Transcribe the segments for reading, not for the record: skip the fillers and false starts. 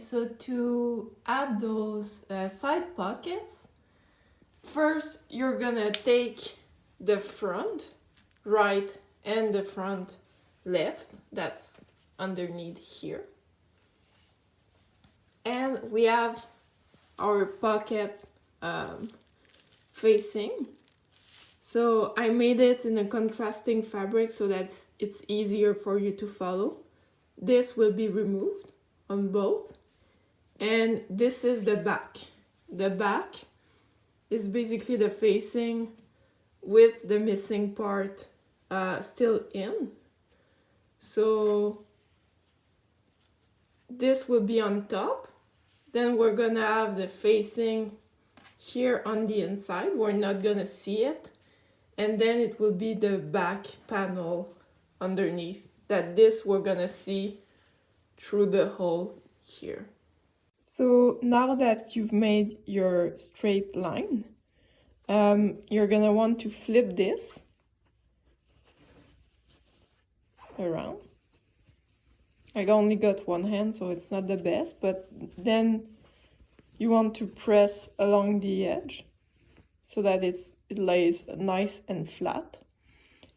so to add those side pockets, first you're gonna take the front right and the front left, that's underneath here. And we have our pocket facing. So I made it in a contrasting fabric so that it's easier for you to follow. This will be removed on both. And this is the back. The back is basically the facing with the missing part still in. So this will be on top. Then we're gonna have the facing here on the inside. We're not gonna see it. And then it will be the back panel underneath, that this we're gonna see through the hole here. So now that you've made your straight line, you're gonna want to flip this around. I only got one hand, so it's not the best, but then you want to press along the edge so that it lays nice and flat.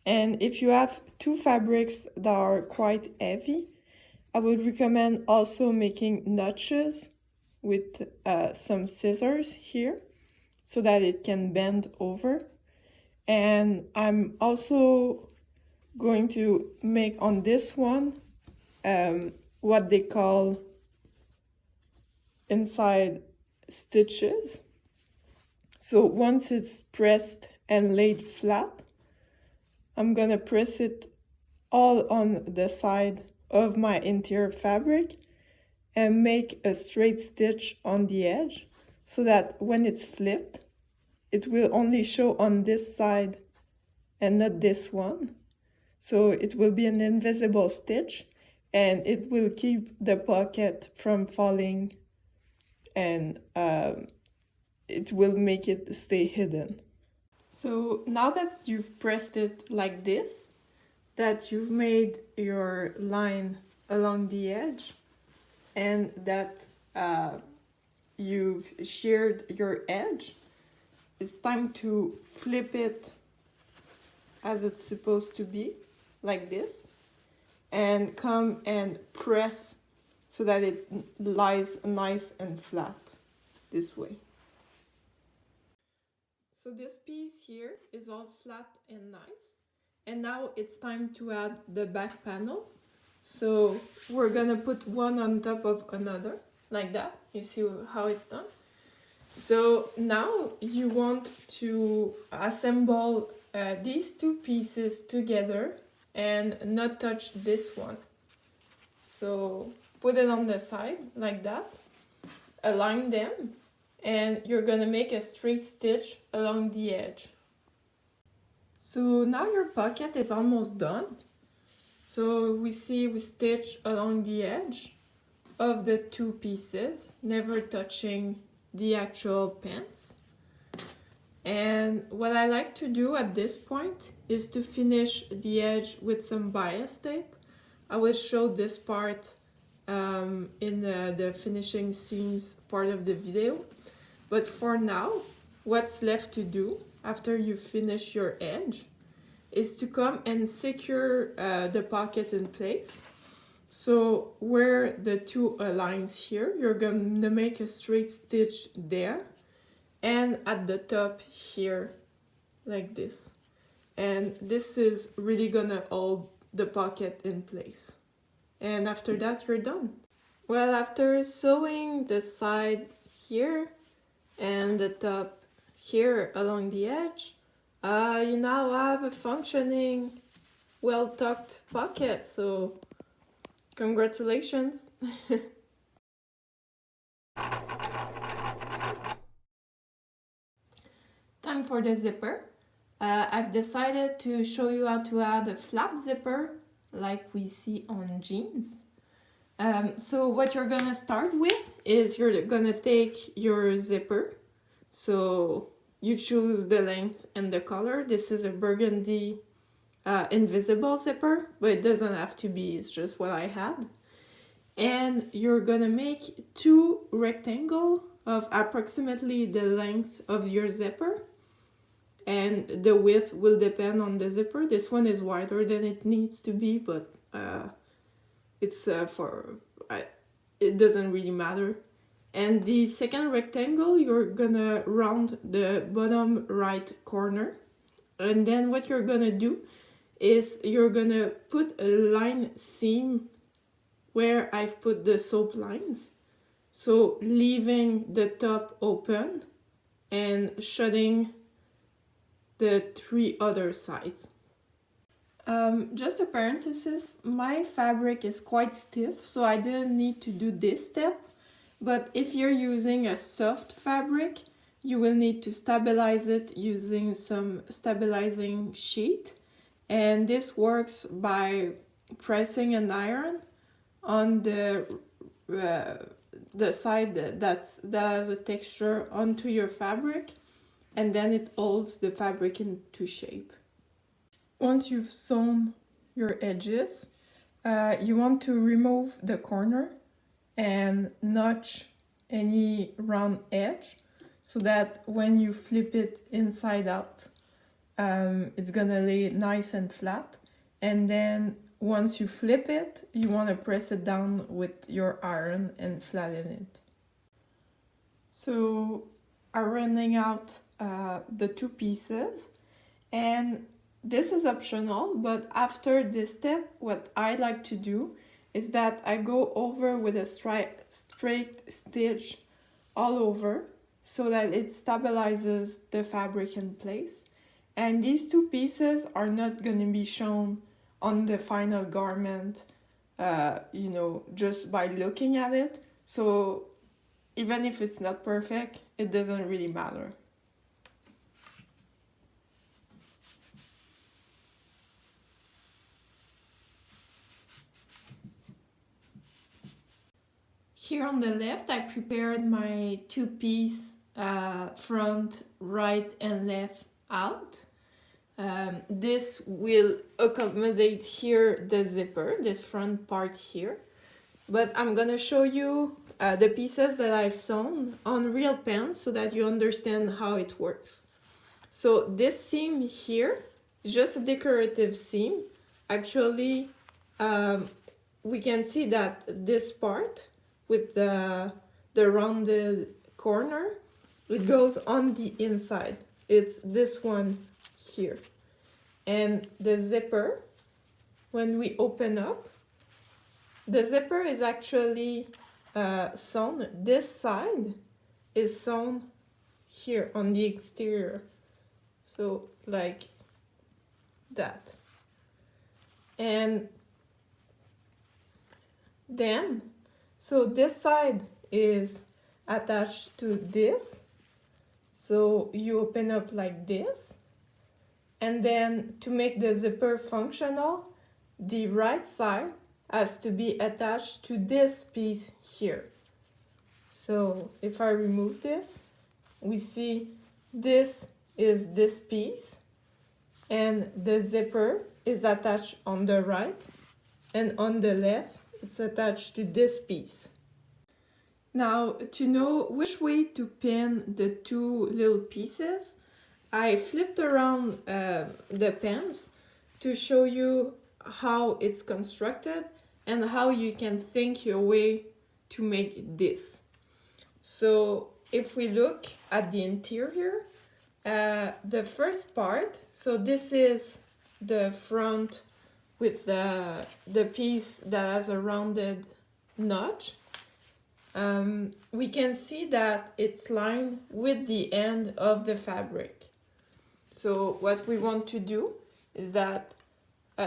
And if you have two fabrics that are quite heavy, I would recommend also making notches with some scissors here so that it can bend over. And I'm also going to make on this one what they call inside stitches. So once it's pressed and laid flat, I'm gonna press it all on the side of my interior fabric and make a straight stitch on the edge so that when it's flipped, it will only show on this side and not this one. So it will be an invisible stitch and it will keep the pocket from falling, and it will make it stay hidden. So now that you've pressed it like this, that you've made your line along the edge, and that you've sheared your edge, it's time to flip it as it's supposed to be, like this, and come and press so that it lies nice and flat this way. So this piece here is all flat and nice. And now it's time to add the back panel. So we're gonna put one on top of another, like that. You see how it's done? So now you want to assemble these two pieces together and not touch this one. So put it on the side like that, align them, and you're gonna make a straight stitch along the edge. So now your pocket is almost done. So we stitch along the edge of the two pieces, never touching the actual pants. And what I like to do at this point is to finish the edge with some bias tape. I will show this part in the finishing seams part of the video. But for now, what's left to do after you finish your edge is to come and secure the pocket in place. So where the two lines here, you're going to make a straight stitch there and at the top here, like this. And this is really gonna hold the pocket in place. And after that, you're done. Well, after sewing the side here and the top here along the edge, you now have a functioning, well-tucked pocket. So congratulations. Time for the zipper. I've decided to show you how to add a flap zipper like we see on jeans. So what you're gonna start with is you're gonna take your zipper. So you choose the length and the color. This is a burgundy invisible zipper, but it doesn't have to be, it's just what I had. and you're gonna make 2 rectangles of approximately the length of your zipper, and the width will depend on the zipper. This one is wider than it needs to be, but it's it doesn't really matter. And the second rectangle, you're gonna round the bottom right corner, and then what you're gonna do is you're gonna put a line seam where I've put the soap lines, so leaving the top open and shutting the 3 other sides. Just a parenthesis, my fabric is quite stiff, so I didn't need to do this step, but if you're using a soft fabric, you will need to stabilize it using some stabilizing sheet, and this works by pressing an iron on the side that has a texture onto your fabric, and then it holds the fabric into shape. Once you've sewn your edges, you want to remove the corner and notch any round edge so that when you flip it inside out, it's gonna lay nice and flat. And then once you flip it, you want to press it down with your iron and flatten it. So ironing out the 2 pieces, and this is optional, but after this step, what I like to do is that I go over with a straight stitch all over so that it stabilizes the fabric in place. And these 2 pieces are not going to be shown on the final garment, just by looking at it. So even if it's not perfect, it doesn't really matter. Here on the left, I prepared my 2-piece front, right and left out. This will accommodate here the zipper, this front part here. But I'm gonna show you the pieces that I've sewn on real pants so that you understand how it works. So this seam here is just a decorative seam. Actually, we can see that this part with the rounded corner, it goes on the inside. It's this one here. And the zipper, when we open up, the zipper is actually sewn. This side is sewn here on the exterior. So like that. And then, so this side is attached to this. So you open up like this. And then to make the zipper functional, the right side has to be attached to this piece here. So if I remove this, we see this is this piece, and the zipper is attached on the right, and on the left, it's attached to this piece. Now, to know which way to pin the 2 little pieces, I flipped around the pants to show you how it's constructed and how you can think your way to make this. So if we look at the interior, the first part, so this is the front with the piece that has a rounded notch. We can see that it's lined with the end of the fabric. So what we want to do is that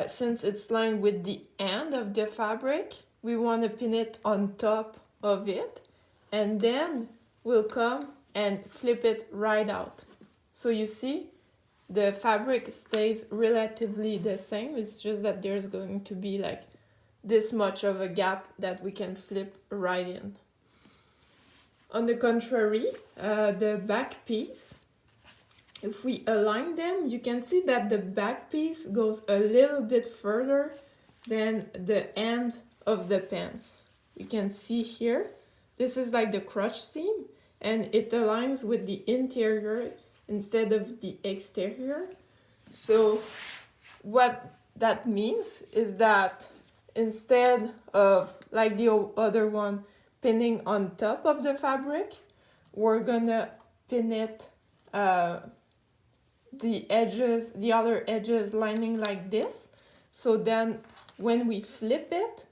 since it's lined with the end of the fabric, we want to pin it on top of it, and then we'll come and flip it right out. So you see, the fabric stays relatively the same. It's just that there's going to be like this much of a gap that we can flip right in. On the contrary, the back piece, if we align them, you can see that the back piece goes a little bit further than the end of the pants. you can see here, this is like the crotch seam, and it aligns with the interior instead of the exterior. So what that means is that instead of like the other one pinning on top of the fabric, we're gonna pin it the edges, the other edges lining like this. So then when we flip it,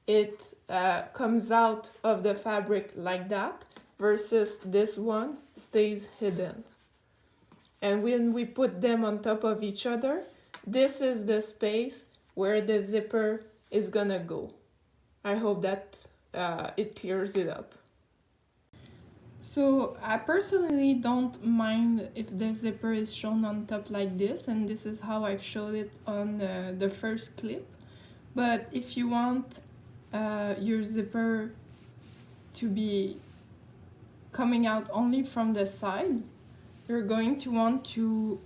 it comes out of the fabric like that, versus this one stays hidden. And when we put them on top of each other, this is the space where the zipper is gonna go. I hope that it clears it up. So I personally don't mind if the zipper is shown on top like this, and this is how I've showed it on the first clip. But if you want your zipper to be coming out only from the side, you're going to want to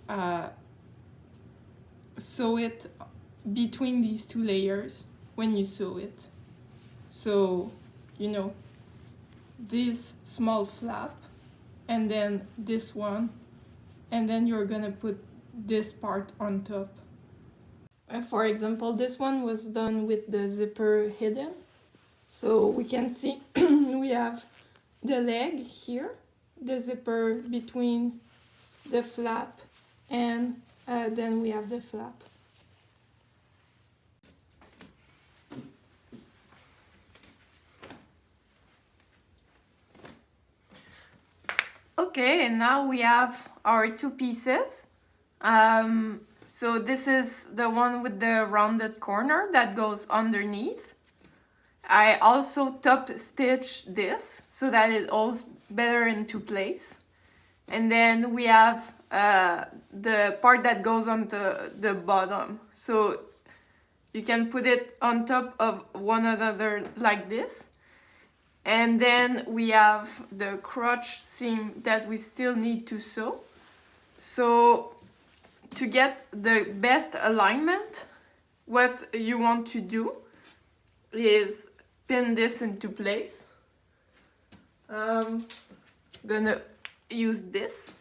sew it between these two layers when you sew it. So, you know, this small flap and then this one, and then you're gonna put this part on top. For example, this one was done with the zipper hidden. So we can see we have the leg here, the zipper between the flap, and then we have the flap. Okay, and now we have our two pieces. So this is the one with the rounded corner that goes underneath. I also top stitch this so that it holds better into place. And then we have the part that goes on the bottom. So you can put it on top of one another like this. And then we have the crotch seam that we still need to sew. So to get the best alignment, what you want to do is pin this into place. I'm gonna use this.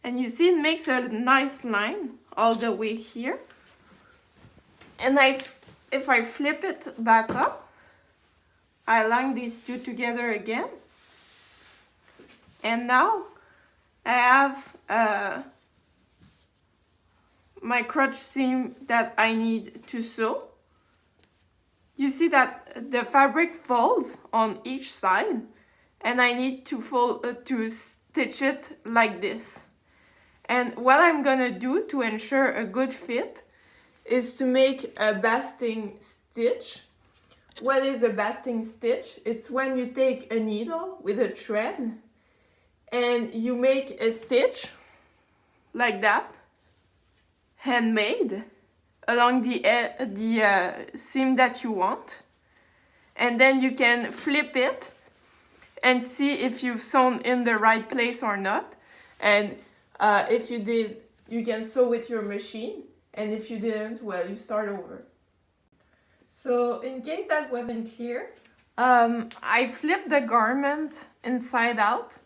And you see it makes a nice line all the way here. And if I flip it back up, I line these two together again. And now I have my crotch seam that I need to sew. You see that the fabric folds on each side, and I need to stitch it like this. And what I'm gonna do to ensure a good fit is to make a basting stitch. What is a basting stitch? It's when you take a needle with a thread and you make a stitch like that, handmade, along the seam that you want. And then you can flip it and see if you've sewn in the right place or not. And if you did, you can sew with your machine, and if you didn't, well, you start over. So in case that wasn't clear, I flipped the garment inside out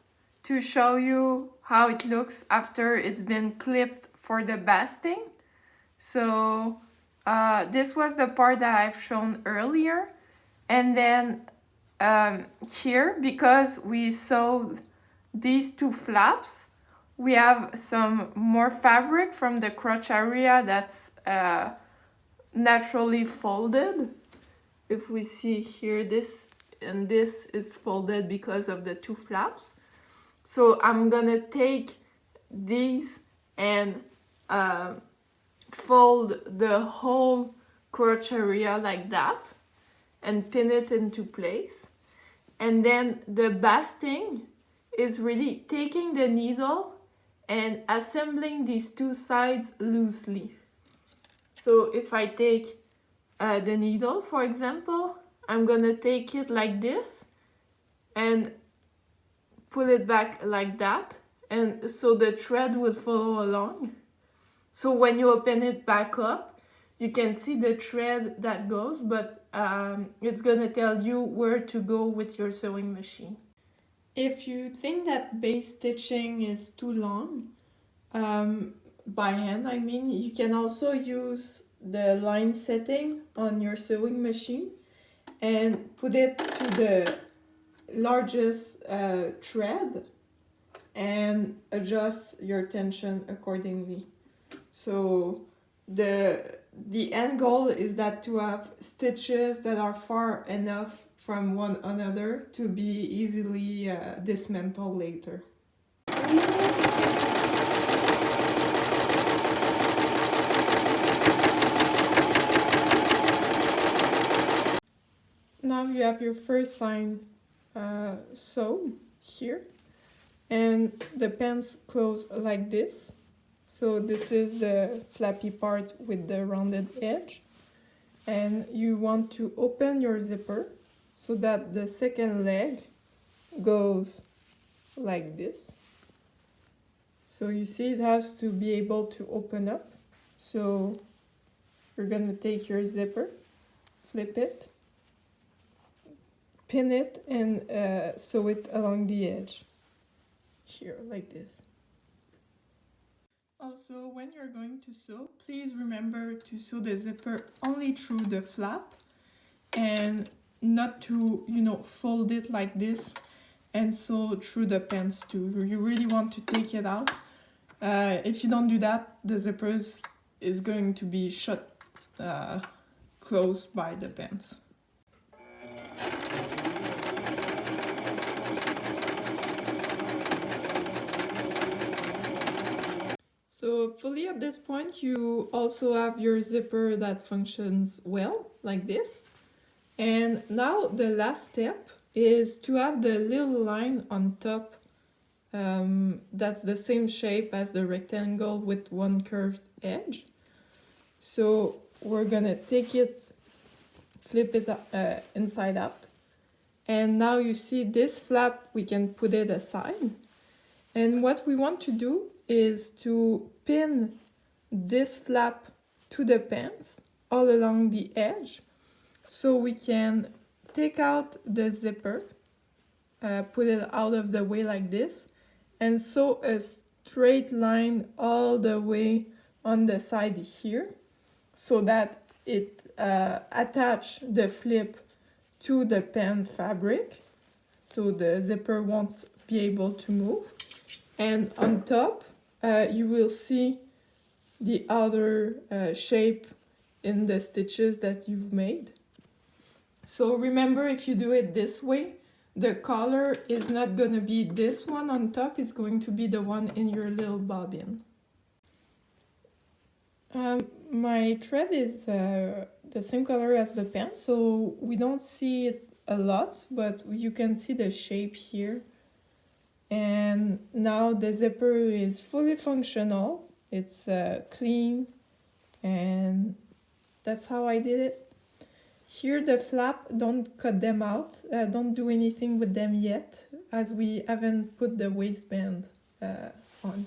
to show you how it looks after it's been clipped for the basting. So this was the part that I've shown earlier, and then here, because we sewed these two flaps, we have some more fabric from the crotch area that's naturally folded. If we see here, this and this is folded because of the two flaps. So I'm gonna take these and fold the whole crotch area like that and pin it into place. And then the basting is really taking the needle and assembling these two sides loosely. So if I take the needle, for example, I'm gonna take it like this and pull it back like that, and so the thread will follow along. So when you open it back up, you can see the thread that goes, but it's gonna tell you where to go with your sewing machine. If you think that base stitching is too long, by hand I mean, you can also use the line setting on your sewing machine and put it to the largest thread and adjust your tension accordingly. So the end goal is that to have stitches that are far enough from one another to be easily dismantled later. Now you have your first sign sewn here, and the pants close like this. So this is the flappy part with the rounded edge, and you want to open your zipper so that the second leg goes like this. So you see it has to be able to open up. So you're gonna take your zipper, flip it, pin it, and sew it along the edge here like this. Also, when you're going to sew, please remember to sew the zipper only through the flap and not to, fold it like this and sew through the pants too. You really want to take it out. If you don't do that, the zipper is going to be shut closed by the pants. So hopefully at this point you also have your zipper that functions well, like this. And now the last step is to add the little line on top that's the same shape as the rectangle with one curved edge. So we're gonna take it, flip it inside out. And now you see this flap, we can put it aside. And what we want to do is to pin this flap to the pants all along the edge, so we can take out the zipper, put it out of the way like this, and sew a straight line all the way on the side here, so that it attach the flip to the pant fabric, so the zipper won't be able to move. And on top, you will see the other shape in the stitches that you've made. So remember, if you do it this way, the color is not going to be this one on top, it's going to be the one in your little bobbin. My thread is the same color as the pants, so we don't see it a lot, but you can see the shape here. And now the zipper is fully functional, it's clean, and that's how I did it. Here the flap, don't cut them out, don't do anything with them yet, as we haven't put the waistband on.